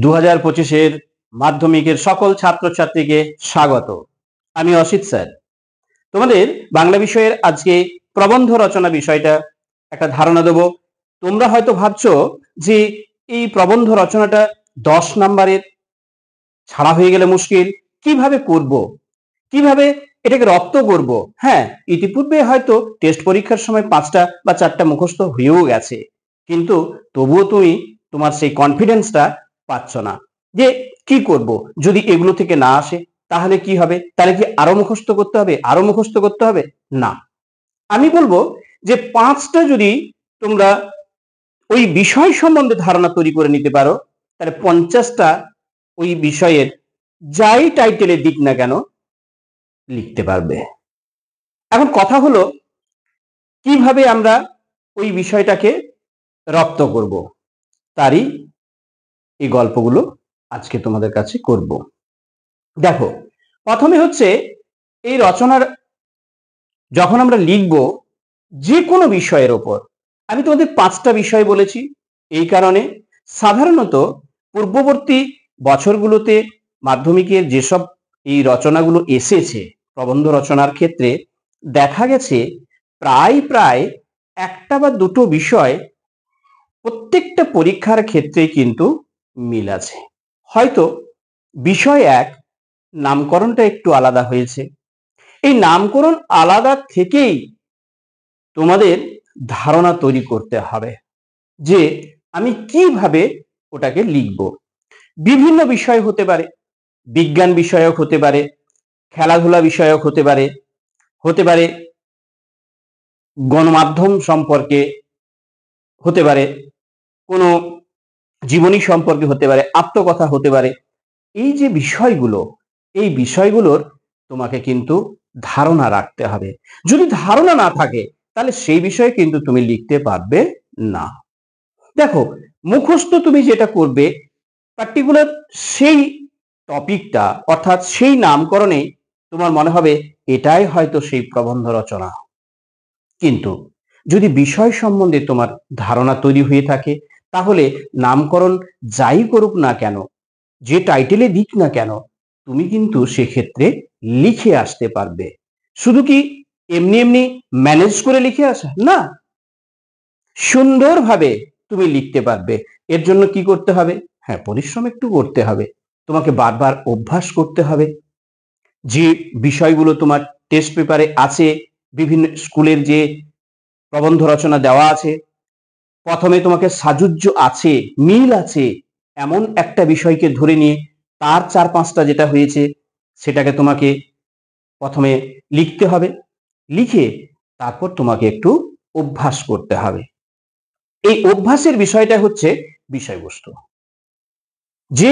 2025-এর মাধ্যমিকের সকল ছাত্রছাত্রীকে স্বাগত। আমি অসিত স্যার। তোমাদের বাংলা বিষয়ের আজকে প্রবন্ধ রচনা বিষয়টা একটা ধারণা দেব। তোমরা হয়তো ভাবছো যে এই প্রবন্ধ রচনাটা 10 নাম্বারের, ছাড়া হয়ে গেলে মুশকিল, কিভাবে করব, কিভাবে এটাকে রপ্ত করব। হ্যাঁ, ইতিপূর্বে হয়তো টেস্ট পরীক্ষার সময় 5টা বা 4টা মুখস্থ হয়েও গেছে, কিন্তু তবুও তুমি তোমার সেই কনফিডেন্সটা পাচ্ছ না যে কি করব, যদি এগুলো থেকে না আসে তাহলে কি হবে, তাহলে কি আরো মুখস্থ করতে হবে, আরো মুখস্থ করতে হবে? না, আমি বলবো যে 5টা যদি তোমরা ওই বিষয় সম্বন্ধে ধারণা তৈরি করে নিতে পারো, তাহলে 50টা ওই বিষয়ের যাই টাইটেলে দিক না কেন লিখতে পারবে। এখন কথা হলো কিভাবে আমরা ওই বিষয়টাকে রপ্ত করব, তারই এই গল্পগুলো আজকে তোমাদের কাছে করব। দেখো, প্রথমে হচ্ছে এই রচনার যখন আমরা লিখব যে কোনো বিষয়ের ওপর, আমি তোমাদের 5টা বিষয় বলেছি এই কারণে, সাধারণত পূর্ববর্তী বছরগুলোতে মাধ্যমিকের যেসব এই রচনাগুলো এসেছে প্রবন্ধ রচনার ক্ষেত্রে, দেখা গেছে প্রায় প্রায় একটা বা দুটো বিষয় প্রত্যেকটা পরীক্ষার ক্ষেত্রে কিন্তু মিল আছে। হয়তো বিষয় এক, নামকরণটা একটু আলাদা হয়েছে। এই নামকরণ আলাদা থেকেই তোমাদের ধারণা তৈরি করতে হবে যে আমি কিভাবে ওটাকে লিখব। বিভিন্ন বিষয় হতে পারে, বিজ্ঞান বিষয়ক হতে পারে, খেলাধুলা বিষয়ক হতে পারে, হতে পারে গণমাধ্যম সম্পর্কে হতে পারে, কোনো জীবনী সম্পর্কে হতে পারে, আত্মকথা হতে পারে। এই যে বিষয়গুলো, এই বিষয়গুলোর তোমাকে কিন্তু ধারণা রাখতে হবে। যদি ধারণা না থাকে তাহলে সেই বিষয়ে কিন্তু তুমি লিখতে পারবে না। দেখো, মুখস্থ তুমি যেটা করবে পার্টিকুলার সেই টপিকটা, অর্থাৎ সেই নামকরণে তোমার মনে হবে এটাই হয়তো সেই প্রবন্ধ রচনা। কিন্তু যদি বিষয় সম্বন্ধে তোমার ধারণা তৈরি হয়ে থাকে, তাহলে নামকরণ যাই করুক না কেন, যে টাইটেলে দিক না কেন, তুমি কিন্তু সেক্ষেত্রে লিখে আসতে পারবে। শুধু কি এমনি এমনি ম্যানেজ করে লিখে আসা না, সুন্দরভাবে তুমি লিখতে পারবে। এর জন্য কি করতে হবে? হ্যাঁ, পরিশ্রম একটু করতে হবে, তোমাকে বারবার অভ্যাস করতে হবে। যে বিষয়গুলো তোমার টেস্ট পেপারে আছে, বিভিন্ন স্কুলের যে প্রবন্ধ রচনা দেওয়া আছে, প্রথমে তোমাকে সাজুজ্য আছে, মিল আছে এমন একটা বিষয়কে ধরে নিয়ে তার 4-5টা যেটা হয়েছে সেটাকে তোমাকে প্রথমে লিখতে হবে। লিখে তারপর তোমাকে একটু অভ্যাস করতে হবে। এই অভ্যাসের বিষয়টা হচ্ছে বিষয়বস্তু, যে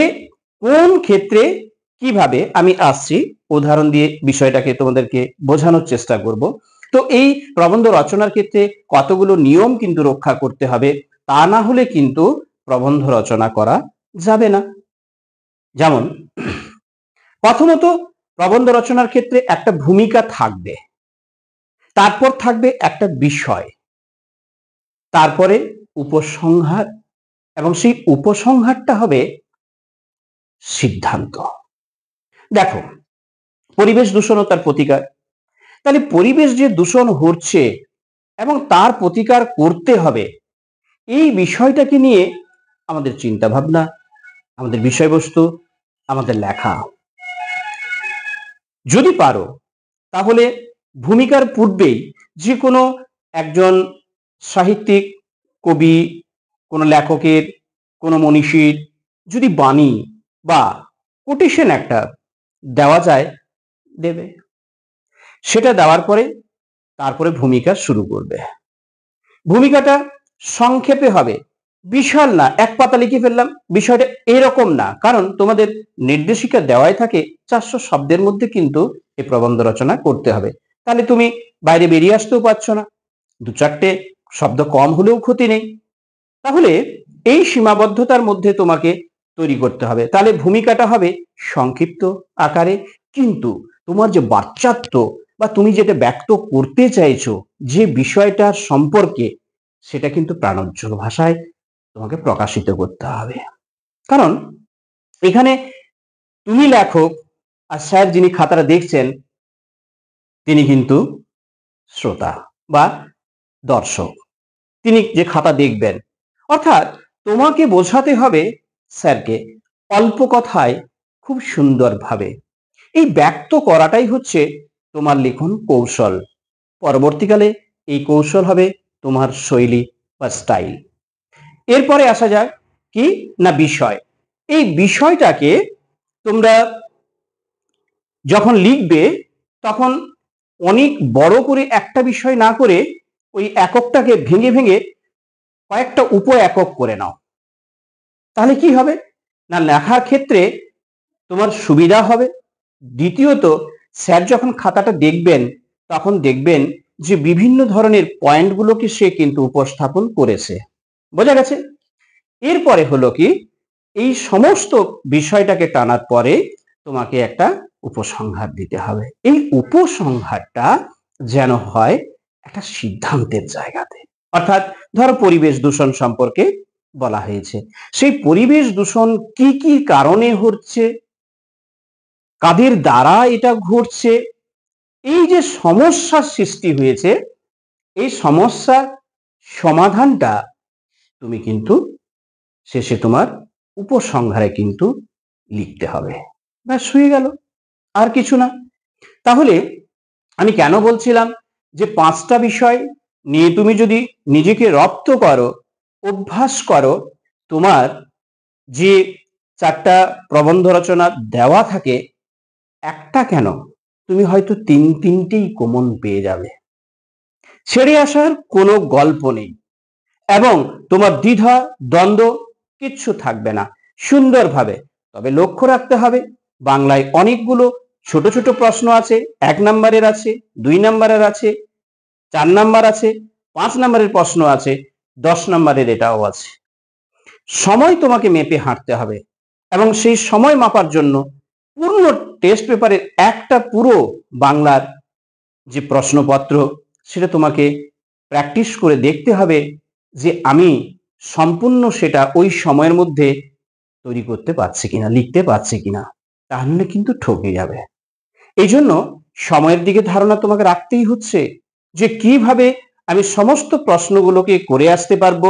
কোন ক্ষেত্রে কিভাবে, আমি আসছি উদাহরণ দিয়ে বিষয়টাকে তোমাদেরকে বোঝানোর চেষ্টা করব। তো এই প্রবন্ধ রচনার ক্ষেত্রে কতগুলো নিয়ম কিন্তু রক্ষা করতে হবে, তা না হলে কিন্তু প্রবন্ধ রচনা করা যাবে না। যেমন, প্রথমত প্রবন্ধ রচনার ক্ষেত্রে একটা ভূমিকা থাকবে, তারপর থাকবে একটা বিষয়, তারপরে উপসংহার, এবং সেই উপসংহারটা হবে সিদ্ধান্ত। দেখো, পরিবেশ দূষণ ও তার প্রতিকার, তাহলে পরিবেশ যে দূষণ হচ্ছে এবং তার প্রতিকার করতে হবে, এই বিষয়টাকে নিয়ে আমাদের চিন্তা ভাবনা, আমাদের বিষয়বস্তু, আমাদের লেখা। যদি পারো তাহলে ভূমিকার পূর্বেই যে কোনো একজন সাহিত্যিক, কবি, কোনো লেখকের, কোনো মনীষীর যদি বাণী বা কোটেশন একটা দেওয়া যায়, দেবে। সেটা দেওয়ার পরে তারপরে ভূমিকা শুরু করবে। ভূমিকাটা সংক্ষেপে হবে, বিশাল না, এক পাতা লিখে ফেললাম, বিষয়টা এরকম না। কারণ তোমাদের নির্দেশিকা দেওয়াই থাকে 400 শব্দের মধ্যে কিন্তু এই প্রবন্ধ রচনা করতে হবে। তাহলে তুমি বাইরে বেরিয়ে আসতেও পারছো না, 2-4টে শব্দ কম হলেও ক্ষতি নেই। তাহলে এই সীমাবদ্ধতার মধ্যে তোমাকে তৈরি করতে হবে। তাহলে ভূমিকাটা হবে সংক্ষিপ্ত আকারে, কিন্তু তোমার যে বাচ্চাত্ব বা তুমি যেটা ব্যক্ত করতে চাইছো যে বিষয়টার সম্পর্কে, সেটা কিন্তু প্রাণোজ্জ্বল ভাষায় তোমাকে প্রকাশিত করতে হবে। কারণ এখানে তুমি লেখক আর স্যার যিনি খাতাটা দেখছেন তিনি কিন্তু শ্রোতা বা দর্শক, তিনি যে খাতা দেখবেন। অর্থাৎ তোমাকে বোঝাতে হবে স্যারকে অল্প কথায় খুব সুন্দরভাবে। এই ব্যক্ত করাটাই হচ্ছে তোমার লিখন কৌশল। পরবর্তীকালে এই কৌশল হবে তোমার শৈলী বা স্টাইল। এরপরে আসা যাক কি না বিষয়। এই বিষয়টাকে তোমরা যখন লিখবে তখন অনেক বড় করে একটা বিষয় না করে ওই এককটাকে ভেঙে ভেঙে কয়েকটা উপ একক করে নাও। তাহলে কি হবে না লেখার ক্ষেত্রে তোমার সুবিধা হবে। দ্বিতীয়ত স্যার যখন খাতাটা দেখবেন তখন দেখবেন যে বিভিন্ন ধরনের পয়েন্টগুলোকে সে কিন্তু উপস্থাপন করেছে। বোঝা গেছে? এরপরে হলো কি এই সমস্ত বিষয়টাকে টানার পরে তোমাকে একটা উপসংহার দিতে হবে। এই উপসংহারটা যেন হয় একটা সিদ্ধান্তের জায়গাতে। অর্থাৎ ধরো পরিবেশ দূষণ সম্পর্কে বলা হয়েছে, সেই পরিবেশ দূষণ কি কি কারণে হচ্ছে, কাদের দ্বারা এটা ঘটছে, এই যে সমস্যার সৃষ্টি হয়েছে এই সমস্যার সমাধানটা তুমি কিন্তু শেষে তোমার উপসংহারে কিন্তু লিখতে হবে। ব্যাস হয়ে গেল, আর কিছু না। তাহলে আমি কেন বলছিলাম যে 5টা বিষয় নিয়ে তুমি যদি নিজেকে রপ্ত করো, অভ্যাস করো, তোমার যে 4টা প্রবন্ধ রচনা দেওয়া থাকে একটা কেন তুমি হয়তো 3-3টেই কমন পেয়ে যাবে। ছেড়ে আসার কোনো গল্প নেই এবং তোমার দ্বিধা দ্বন্দ্ব কিচ্ছু থাকবে না সুন্দরভাবে। তবে লক্ষ্য রাখতে হবে বাংলায় অনেকগুলো ছোট ছোট প্রশ্ন আছে, 1 নম্বরের আছে, 2 নম্বরের আছে, 4 নম্বর আছে, 5 নম্বরের প্রশ্ন আছে, 10 নম্বরের এটাও আছে। সময় তোমাকে মেপে হাঁটতে হবে এবং সেই সময় মাপার জন্য পূর্ণ টেস্ট পেপারের একটা পুরো বাংলার যে প্রশ্নপত্র সেটা তোমাকে প্র্যাকটিস করে দেখতে হবে যে আমি সম্পূর্ণ সেটা ওই সময়ের মধ্যে তৈরি করতে পারছি কিনা, লিখতে পারছি কিনা, তাহলে কিন্তু ঠকে যাবে। এই জন্য সময়ের দিকে ধারণা তোমাকে রাখতেই হচ্ছে যে কিভাবে আমি সমস্ত প্রশ্নগুলোকে করে আসতে পারবো।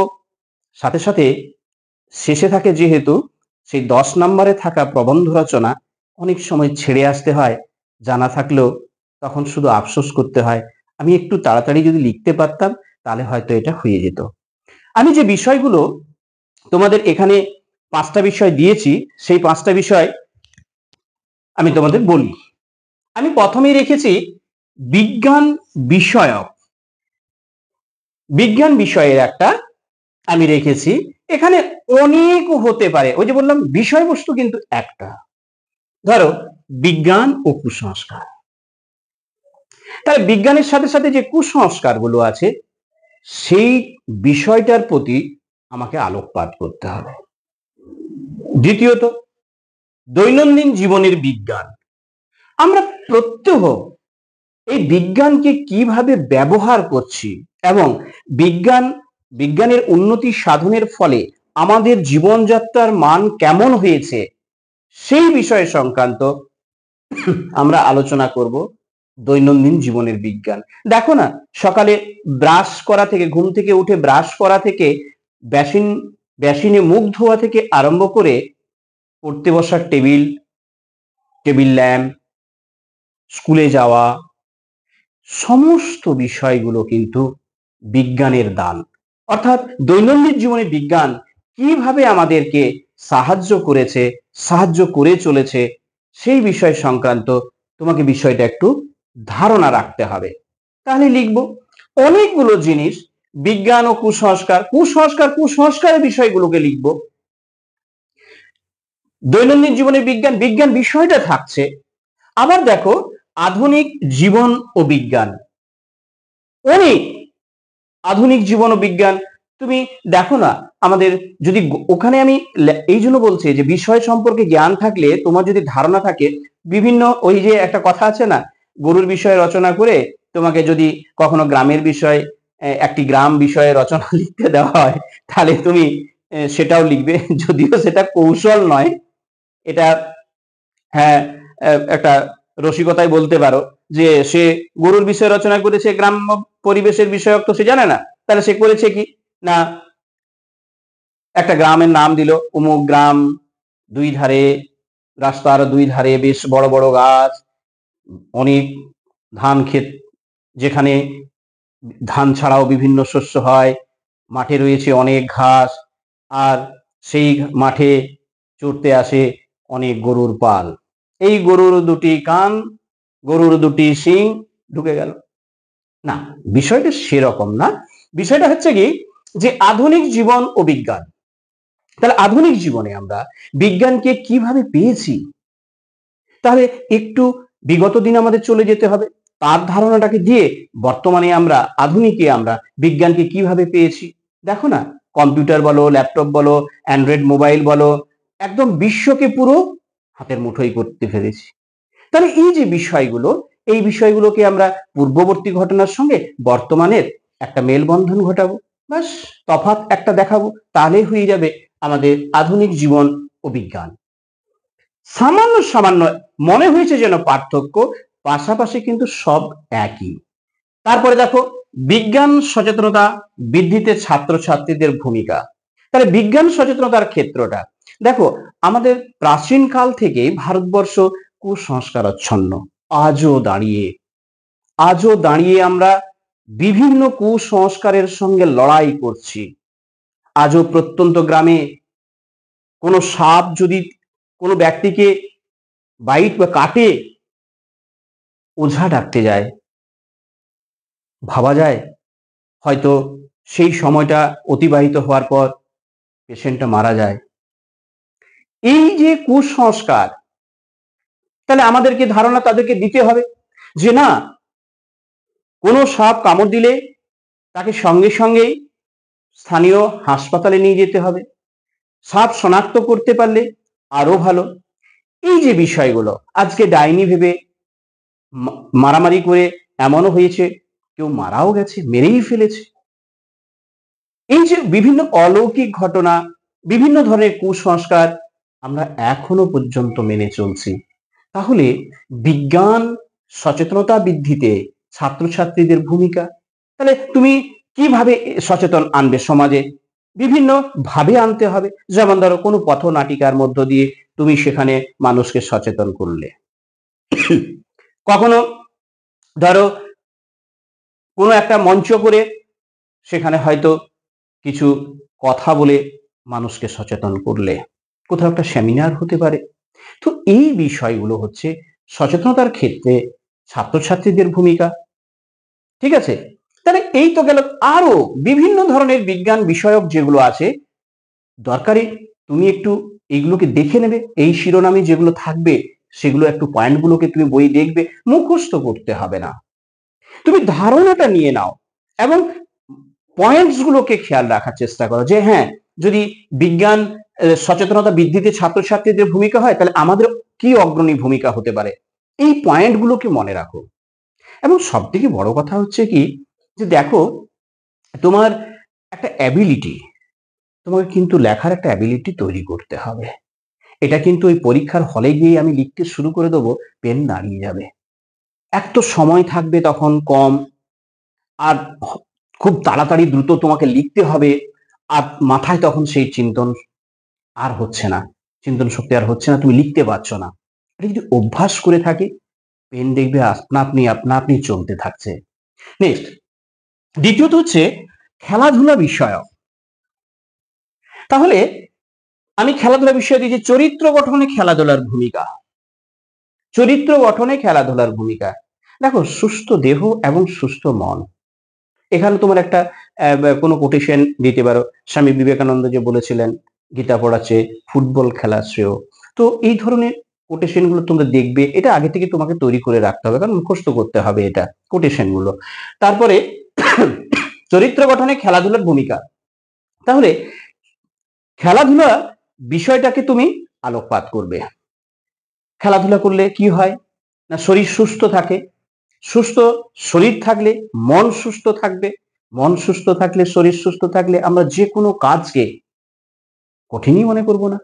সাথে সাথে শেষে থাকে যেহেতু সেই 10 নম্বরে থাকা প্রবন্ধ রচনা অনেক সময় ছেড়ে আসতে হয়, জানা থাকলেও তখন শুধু আফসোস করতে হয় আমি একটু তাড়াতাড়ি যদি লিখতে পারতাম তাহলে হয়তো এটা হয়ে যেত। আমি যে বিষয়গুলো তোমাদের এখানে 5টা বিষয় দিয়েছি সেই 5টা বিষয় আমি তোমাদের বলি। আমি প্রথমেই রেখেছি বিজ্ঞান বিষয়ক, বিজ্ঞান বিষয়ের একটা আমি রেখেছি। এখানে অনেক হতে পারে, ওই যে বললাম বিষয়বস্তু কিন্তু একটা। ধরো বিজ্ঞান ও কুসংস্কার, তাহলে বিজ্ঞানের সাথে সাথে যে কুসংস্কার গুলো আছে সেই বিষয়টার প্রতি আমাকে আলোকপাত করতে হবে। দ্বিতীয়ত দৈনন্দিন জীবনের বিজ্ঞান, আমরা প্রত্যহ এই বিজ্ঞানকে কিভাবে ব্যবহার করছি এবং বিজ্ঞানের উন্নতি সাধনের ফলে আমাদের জীবনযাত্রার মান কেমন হয়েছে সেই বিষয় সংক্রান্ত আমরা আলোচনা করব। দৈনন্দিন জীবনের বিজ্ঞান, দেখো না সকালে ব্রাশ করা থেকে, ঘুম থেকে উঠে ব্রাশ করা থেকে, বেসিনে মুখ ধোয়া থেকে আরম্ভ করে পড়তে বসার টেবিল ল্যাম্প, স্কুলে যাওয়া, সমস্ত বিষয়গুলো কিন্তু বিজ্ঞানের দান। অর্থাৎ দৈনন্দিন জীবনে বিজ্ঞান কিভাবে আমাদেরকে সাহায্য করেছে, সাহায্য করে চলেছে সেই বিষয় সংক্রান্ত তোমাকে বিষয়টা একটু ধারণা রাখতে হবে, তাহলে লিখবো। অনেকগুলো জিনিস বিজ্ঞান ও কুসংস্কারের বিষয়গুলোকে লিখবো। দৈনন্দিন জীবনে বিজ্ঞান বিষয়টা থাকছে। আবার দেখো আধুনিক জীবন ও বিজ্ঞান, অনেক আধুনিক জীবন ও বিজ্ঞান তুমি দেখো না আমাদের যদি ওখানে আমি এই জন্য বলছি যে বিষয় সম্পর্কে জ্ঞান থাকলে তোমার যদি ধারণা থাকে বিভিন্ন, ওই যে একটা কথা আছে না গরুর বিষয়ে রচনা করে তোমাকে যদি কখনো গ্রামের বিষয় একটি গ্রাম বিষয়ে রচনা লিখতে দেওয়া হয় তাহলে তুমি সেটাও লিখবে, যদিও সেটা কৌশল নয়, এটা হ্যাঁ একটা রসিকতায় বলতে পারো যে সে গরুর বিষয়ে রচনা করেছে, গ্রাম্য পরিবেশের বিষয়ক তো সে জানে না, তাহলে সে করেছে কি না একটা গ্রামের নাম দিল, অমুক গ্রাম, দুই ধারে রাস্তার দুই ধারে বেশ বড় বড় গাছ, অনেক ধান ক্ষেত, যেখানে ধান ছাড়াও বিভিন্ন শস্য হয়, মাঠে রয়েছে অনেক ঘাস, আর সেই মাঠে চড়তে আসে অনেক গরুর পাল, এই গরুর দুটি কান, গরুর দুটি শিং, ঢুকে গেল না। বিষয়টা সেরকম না, বিষয়টা হচ্ছে কি যে আধুনিক জীবন ও বিজ্ঞান। তাহলে আধুনিক জীবনে আমরা বিজ্ঞানকে কিভাবে পেয়েছি, তাহলে একটু বিগত দিন আমাদের চলে যেতে হবে, তার ধারণাটাকে দিয়ে বর্তমানে আমরা আধুনিকে আমরা বিজ্ঞানকে কিভাবে পেয়েছি। দেখো না, কম্পিউটার বলো, ল্যাপটপ বলো, অ্যান্ড্রয়েড মোবাইল বলো, একদম বিশ্বকে পুরো হাতের মুঠোয় করতে পেরেছি। তাহলে এই যে বিষয়গুলো, এই বিষয়গুলোকে আমরা পূর্ববর্তী ঘটনার সঙ্গে বর্তমানের একটা মেলবন্ধন ঘটাবো, বাস তফাৎ একটা দেখাবো, তাহলেই হয়ে যাবে আমাদের আধুনিক জীবন ও বিজ্ঞান। সামান্য সামান্য মনে হয়েছে যেন পার্থক্য, পাশাপাশি কিন্তু সব একই। তারপরে দেখো বিজ্ঞান সচেতনতা বৃদ্ধিতে ছাত্রছাত্রীদের ভূমিকা। তাহলে বিজ্ঞান সচেতনতার ক্ষেত্রটা দেখো, আমাদের প্রাচীন কাল থেকে ভারতবর্ষ কুসংস্কারাচ্ছন্ন, আজও দাঁড়িয়ে আমরা বিভিন্ন কুসংস্কারের সঙ্গে লড়াই করছি। আজও প্রত্যন্ত গ্রামে কোনো সাপ যদি কোনো ব্যক্তিকে বাইট বা কাটে, ওঝা ডাকতে যায়, ভাবা যায় হয়তো সেই সময়টা অতিবাহিত হওয়ার পর পেশেন্টটা মারা যায়। এই যে কুসংস্কার, তাহলে আমাদেরকে ধারণা তাদেরকে দিতে হবে যে না, কোনো সাপ কামড় দিলে তাকে সঙ্গে সঙ্গেই স্থানীয় হাসপাতালে নিয়ে যেতে হবে, সাপ শনাক্ত করতে পারলে আরো ভালো। এই যে বিষয়গুলো, আজকে ডাইনি ভেবে মারামারি করে এমনও হয়েছে কেউ মারাও গেছে, মেরেই ফেলেছে। এই যে বিভিন্ন অলৌকিক ঘটনা, বিভিন্ন ধরনের কুসংস্কার আমরা এখনো পর্যন্ত মেনে চলছি। তাহলে বিজ্ঞান সচেতনতা বৃদ্ধিতে ছাত্রছাত্রীদের ভূমিকা, তাহলে তুমি কিভাবে সচেতন আনবে সমাজে? বিভিন্ন ভাবে আনতে হবে। যেমন ধরো কোনো পথনাটিকার মধ্য দিয়ে তুমি সেখানে মানুষকে সচেতন করলে, কখনো ধরো কোনো একটা মঞ্চ করে সেখানে হয়তো কিছু কথা বলে মানুষকে সচেতন করলে, কোথাও একটা সেমিনার হতে পারে। তো এই বিষয়গুলো হচ্ছে সচেতনতার ক্ষেত্রে ছাত্রছাত্রীদের ভূমিকা। ঠিক আছে, তাহলে এই তো গেল, আরো বিভিন্ন ধরনের বিজ্ঞান বিষয়ক যেগুলো আছে, দরকারি তুমি একটু এইগুলোকে দেখে নেবে, এই শিরোনামে যেগুলো থাকবে সেগুলো একটু পয়েন্টগুলোকে তুমি বই দেখবে, মুখস্থ করতে হবে না, তুমি ধারণাটা নিয়ে নাও এবং পয়েন্টস গুলোকে খেয়াল রাখার চেষ্টা করো যে হ্যাঁ, যদি বিজ্ঞান সচেতনতা বৃদ্ধিতে ছাত্রছাত্রীদের ভূমিকা হয়, তাহলে আমাদের কি অগ্রণী ভূমিকা হতে পারে, এই পয়েন্ট গুলোকে মনে রাখো। এবং সব থেকে বড় কথা হচ্ছে কি যে দেখো, তোমার একটা অ্যাবিলিটি, তোমাকে কিন্তু লেখার একটা অ্যাবিলিটি তৈরি করতে হবে। এটা কিন্তু ওই পরীক্ষার হলে গিয়ে আমি লিখতে শুরু করে দেবো, পেন দাঁড়িয়ে যাবে। এক তো সময় থাকবে তখন কম, আর খুব তাড়াতাড়ি দ্রুত তোমাকে লিখতে হবে, আর মাথায় তখন সেই চিন্তন আর হচ্ছে না, চিন্তন শক্তি আর হচ্ছে না, তুমি লিখতে পারছো না। এটা যদি অভ্যাস করে থাকি, পেন দেখবে আপনা আপনি চলতে থাকছে। নেক্সট, দ্বিতীয়ত হচ্ছে খেলাধুলা বিষয়ক। তাহলে আমি খেলাধুলা বিষয় দিয়েছি চরিত্র গঠনে খেলাধুলার ভূমিকা। চরিত্র গঠনে খেলাধুলার ভূমিকা, দেখো সুস্থ দেহ এবং সুস্থ মন, এখানে তোমার একটা কোনো কোটেশন দিতে পারো। স্বামী বিবেকানন্দ যে বলেছিলেন গীতা পড়াচ্ছে ফুটবল খেলা শ্রেয়, তো এই ধরনের কোটেশন গুলো তোমরা দেখবে, এটা আগে থেকে তোমাকে তৈরি করে রাখতে হবে, কারণ মুখস্থ করতে হবে এটা কোটেশন গুলো। তারপরে চরিত্র গঠনে খেলাধুলার ভূমিকা, তাহলে খেলাধুলা বিষয়টাকে তুমি আলোকপাত করবে। খেলাধুলা করলে কি হয় না, শরীর সুস্থ থাকে, সুস্থ শরীর থাকলে মন সুস্থ থাকবে, মন সুস্থ থাকলে শরীর সুস্থ থাকলে আমরা যে কোনো কাজকে কঠিনই মনে করব না,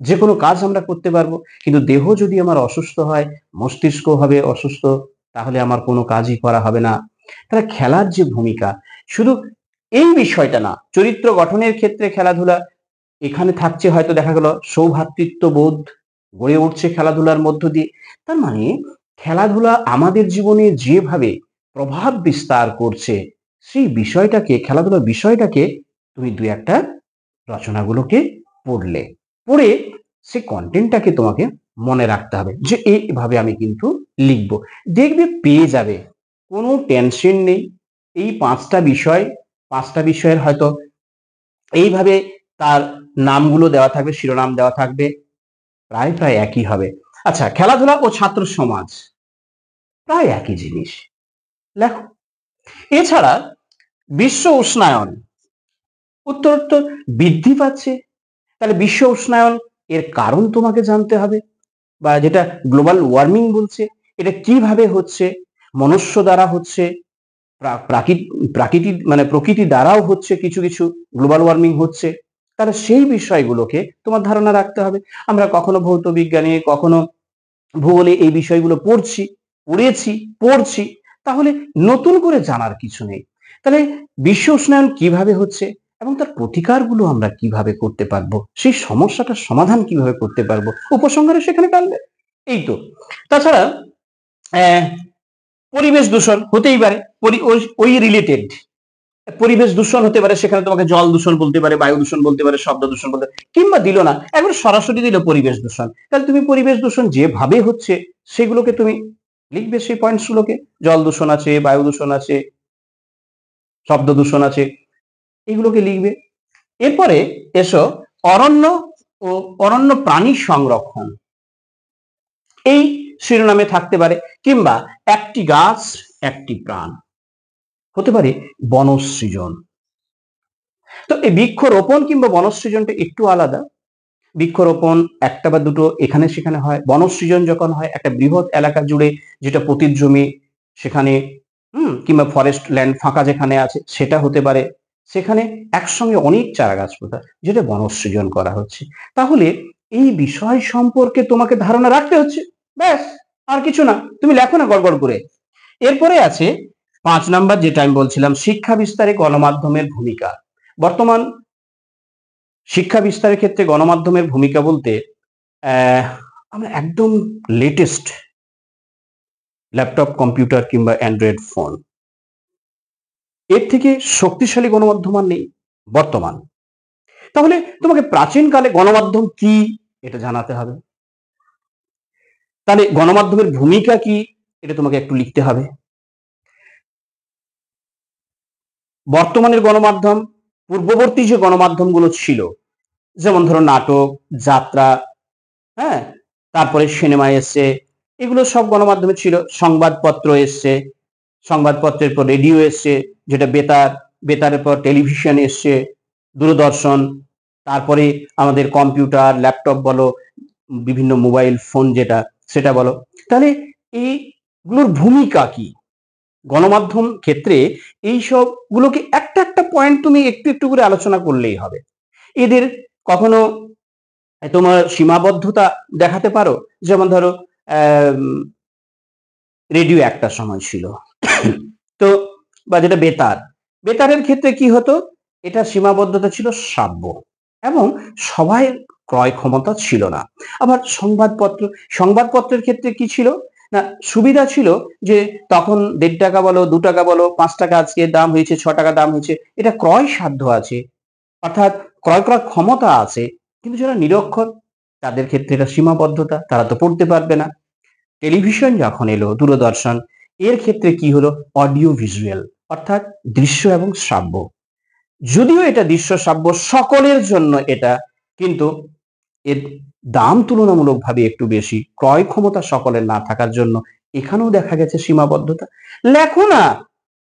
যে কোনো কাজ আমরা করতে পারবো, কিন্তু দেহ যদি আমার অসুস্থ হয়, মস্তিষ্ক হবে অসুস্থ, তাহলে আমার কোনো কাজই করা হবে না। তাহলে খেলার যে ভূমিকা, শুধু এই বিষয়টা না, চরিত্র গঠনের ক্ষেত্রে খেলাধুলা এখানে থাকছে, হয়তো দেখা গেল সৌভ্রাতৃত্ব বোধ গড়ে উঠছে খেলাধুলার মধ্য দিয়ে। তার মানে খেলাধুলা আমাদের জীবনে যেভাবে প্রভাব বিস্তার করছে, সেই বিষয়টাকে, খেলাধুলার বিষয়টাকে তুমি দুই একটা রচনাগুলোকে পড়লে, পড়ে সেই কন্টেন্টটাকে তোমাকে মনে রাখতে হবে যে এইভাবে আমি কিন্তু লিখবো। দেখবে পেয়ে যাবে, কোনো টেনশন নেই। এই পাঁচটা বিষয়ের হয়তো এইভাবে তার নামগুলো দেওয়া থাকবে, শিরোনাম দেওয়া থাকবে, প্রায় প্রায় একই হবে। আচ্ছা, খেলাধুলা ও ছাত্র সমাজ প্রায় একই জিনিস লেখো। এছাড়া বিশ্ব উষ্ণায়ন উত্তরোত্তর বৃদ্ধি পাচ্ছে, তাহলে বিশ্ব উষ্ণায়ন এর কারণ তোমাকে জানতে হবে, বা যেটা গ্লোবাল ওয়ার্মিং বলছে, এটা কিভাবে হচ্ছে, মনুষ্য দ্বারা হচ্ছে, প্রাকৃতিক মানে প্রকৃতি দ্বারাও হচ্ছে, কিছু কিছু গ্লোবাল ওয়ার্মিং হচ্ছে। তাহলে সেই বিষয়গুলোকে তোমার ধারণা রাখতে হবে। আমরা কখনো ভৌত বিজ্ঞানে, কখনো ভূগোলে এই বিষয়গুলো পড়েছি, পড়ছি, তাহলে নতুন করে জানার কিছু নেই। তাহলে বিশ্ব উষ্ণায়ন কিভাবে হচ্ছে এবং তার প্রতিকারগুলো আমরা কিভাবে করতে পারবো, সেই সমস্যাটার সমাধান কিভাবে করতে পারবো, উপসংহারে সেখানে টানবে। এই তো। তাছাড়া আহ, পরিবেশ দূষণ হতেই পারে, ওই রিলেটেড পরিবেশ দূষণ হতে পারে, সেখানে তোমাকে জল দূষণ বলতে পারে, বায়ু দূষণ বলতে পারে, শব্দ দূষণ বলতে পারে, কিংবা দিল না, একবার সরাসরি দিল পরিবেশ দূষণ, তাহলে তুমি পরিবেশ দূষণ যেভাবে হচ্ছে সেগুলোকে তুমি লিখবে, সেই পয়েন্টস গুলোকে। জল দূষণ আছে, বায়ু দূষণ আছে, শব্দ দূষণ আছে, এগুলোকে লিখবে। এরপরে এসো অরণ্য ও অরণ্য প্রাণী সংরক্ষণ, এই শিরোনামে থাকতে পারে, কিংবা একটি গাছ একটি প্রাণ, হতে পারে বনসৃজন। তো এই বৃক্ষরোপণ কিংবা বনসৃজনটা একটু আলাদা। বৃক্ষরোপণ একটা বা দুটো এখানে সেখানে হয়, বনসৃজন যখন হয় একটা বৃহৎ এলাকা জুড়ে, যেটা পতিত জমি সেখানে, কিংবা ফরেস্ট ল্যান্ড ফাঁকা যেখানে আছে সেটা হতে পারে, সেখানে একসঙ্গে অনেক চারা গাছ পোতা, যেটা বনসৃজন করা হচ্ছে। তাহলে এই বিষয় সম্পর্কে তোমাকে ধারণা রাখতে হচ্ছে, ব্যাস, আর কিছু না, তুমি লেখো না গড়গড় করে। এরপরে আছে 5 নাম্বার, যেটা আমি বলছিলাম, শিক্ষা বিস্তারে গণমাধ্যমের ভূমিকা। বর্তমান শিক্ষা বিস্তারের ক্ষেত্রে গণমাধ্যমের ভূমিকা বলতে আমরা একদম লেটেস্ট ল্যাপটপ, কম্পিউটার কিংবা অ্যান্ড্রয়েড ফোন, এর থেকে শক্তিশালী গণমাধ্যম আর নেই বর্তমান। তাহলে তোমাকে প্রাচীনকালে গণমাধ্যম কি এটা জানাতে হবে, তাহলে গণমাধ্যমের ভূমিকা কি এটা তোমাকে একটু লিখতে হবে। বর্তমানের গণমাধ্যম, পূর্ববর্তী যে গণমাধ্যমগুলো ছিল, যেমন ধরো নাটক, যাত্রা, হ্যাঁ, তারপরে সিনেমা এসছে, এগুলো সব গণমাধ্যমে ছিল। সংবাদপত্র এসছে, সংবাদপত্রের পর রেডিও এসছে, যেটা বেতার, বেতারের পর টেলিভিশন এসছে, দূরদর্শন, তারপরে আমাদের কম্পিউটার, ল্যাপটপ বলো, বিভিন্ন মোবাইল ফোন যেটা, সেটা বলো। তাহলে এইগুলোর ভূমিকা কি গণমাধ্যম ক্ষেত্রে, এই সব গুলোকে একটা একটা পয়েন্ট তুমি একটু একটু করে আলোচনা করলেই হবে। এদের কখনো তোমার সীমাবদ্ধতা দেখাতে পারো, যেমন ধরো রেডিও একটা সময় ছিল, তো, বা যেটা বেতার, বেতারের ক্ষেত্রে কি হতো, এটা সীমাবদ্ধতা ছিল শ্রাব্য, এবং সবাই ক্রয় ক্ষমতা ছিল না। আবার সংবাদপত্রের ক্ষেত্রে কি ছিল না, সুবিধা ছিল যে তখন 1.5 টাকা বলো, 2 টাকা বলো, 5 টাকা আজকে দাম হয়েছে, 6 টাকা দাম হয়েছে, এটা ক্রয় সাধ্য আছে, অর্থাৎ ক্রয় করার ক্ষমতা আছে। কিন্তু যারা নিরক্ষর, তাদের ক্ষেত্রে এটা সীমাবদ্ধতা, তারা তো পড়তে পারবে না। টেলিভিশন যখন এলো, দূরদর্শন, এর ক্ষেত্রে কি হলো, অডিও ভিজুয়াল, অর্থাৎ দৃশ্য এবং শ্রাব্য। যদিও এটা দৃশ্য শ্রাব্য সকলের জন্য এটা, কিন্তু এর দাম তুলনামূলকভাবে একটু বেশি, ক্রয় ক্ষমতা সকলের না থাকার জন্য এখানেও দেখা গেছে সীমাবদ্ধতা। লেখো না,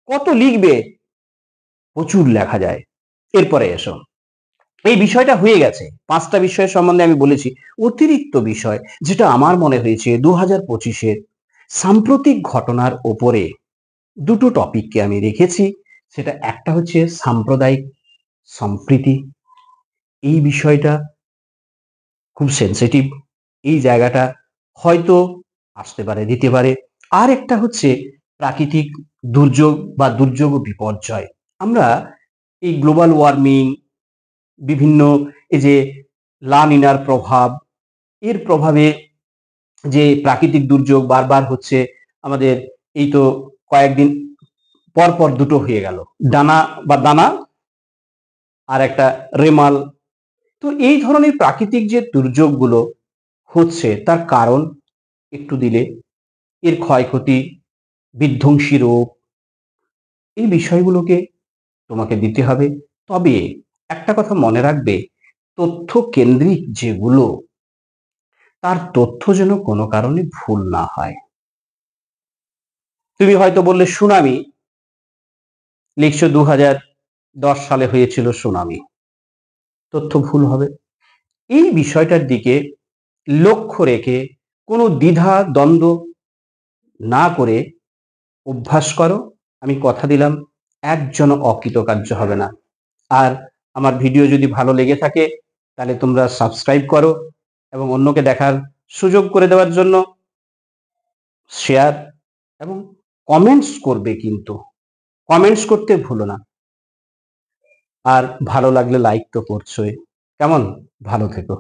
কত লিখবে, প্রচুর লেখা যায়। এরপরে এসো, এই বিষয়টা হয়ে গেছে, 5টা বিষয়ের সম্বন্ধে আমি বলেছি। অতিরিক্ত বিষয় যেটা আমার মনে হয়েছে 2025-এর সাম্প্রতিক ঘটনার ওপরে দুটো টপিককে আমি রেখেছি। সেটা একটা হচ্ছে সাম্প্রদায়িক সম্প্রীতি, এই বিষয়টা খুব সেনসিটিভ, এই জায়গাটা হয়তো আসতে পারে, দিতে পারে। আর একটা হচ্ছে প্রাকৃতিক দুর্যোগ বা দুর্যোগ ও বিপর্যয়। আমরা এই গ্লোবাল ওয়ার্মিং, বিভিন্ন এই যে লা নিনার প্রভাব, এর প্রভাবে যে প্রাকৃতিক দুর্যোগ বারবার হচ্ছে আমাদের, এই তো কয়েকদিন পর পর দুটো হয়ে গেল, ডানা বা দানা আর একটা রেমাল। তো এই ধরনের প্রাকৃতিক যে দুর্যোগগুলো হচ্ছে তার কারণ একটু দিলে, এর ক্ষয়ক্ষতি, বিধ্বংসী রোগ, এই বিষয়গুলোকে তোমাকে দিতে হবে। তবে একটা কথা মনে রাখবে, তথ্য কেন্দ্রিক যেগুলো, তার তথ্য যেন কোনো কারণে ভুল না হয়। তুমি হয়তো বললে সুনামি, লিখছো 2010 সালে হয়েছিল সুনামি, তথ্য ভুল হবে। এই বিষয়টার দিকে লক্ষ্য রেখে কোনো দ্বিধা দ্বন্দ্ব না করে অভ্যাস করো। আমি কথা দিলাম একজন অকৃতকার্য হবে না। আর আমার ভিডিও যদি ভালো লেগে থাকে তাহলে তোমরা সাবস্ক্রাইব করো, এবং অন্যকে দেখার সুযোগ করে দেওয়ার জন্য শেয়ার এবং কমেন্টস করবে, কিন্তু কমেন্টস করতে ভুলো না। আর ভালো লাগলে লাইক তো করছোই। কেমন? ভালো থেকো।